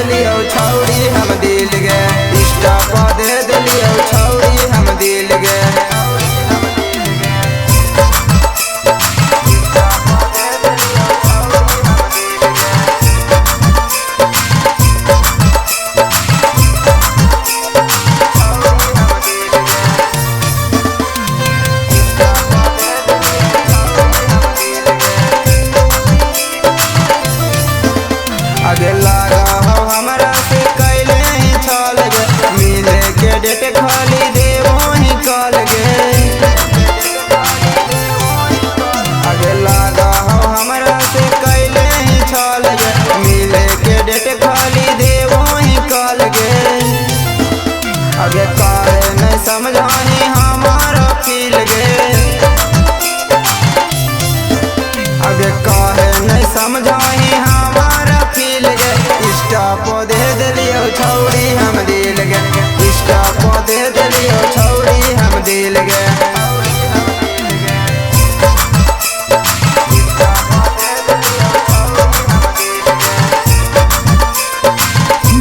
दिलियो छौड़ी हम दिल गे, इंस्टा पर दे दिलियो छौड़ी हम दिल गे। आगे लगा हो हमरा से कैले ही छल गे, मिले के डेट खाली देवो ही कल गे। आगे लगा हो हमरा से कैले ही छल गे, मिले के डेट खाली देवो ही कल गे। आगे काहे नहीं समझाही हमारा फील गे, आगे काहे नहीं समझाही हमारा फील गे। इंस्टा पर दे दिलियो छौड़ी हम दिल गे, इंस्टा पर दे दिलियो छौड़ी हम दिल गे।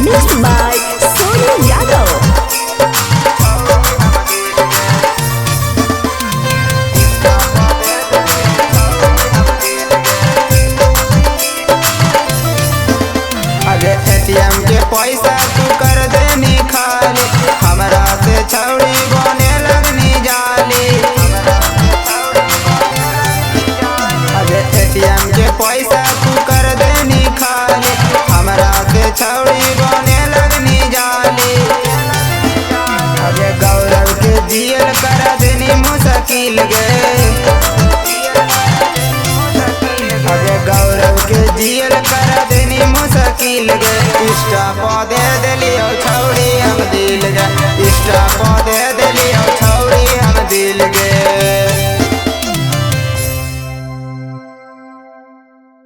Mixed by Sonu Yadav. आगे एटीएम के पैसा तू कर देनी खाली, हमरा से छौड़ी बने लगनी जाली। आगे एटीएम के पैसा तू कर देनी खाली, हमरा से छौड़ी बने लगनी जाली। आगे गौरव के जियल कर देनी मुश्किल गे, आगे गौरव के जियल कर देनी मुश्किल गे। इंस्टा पर दे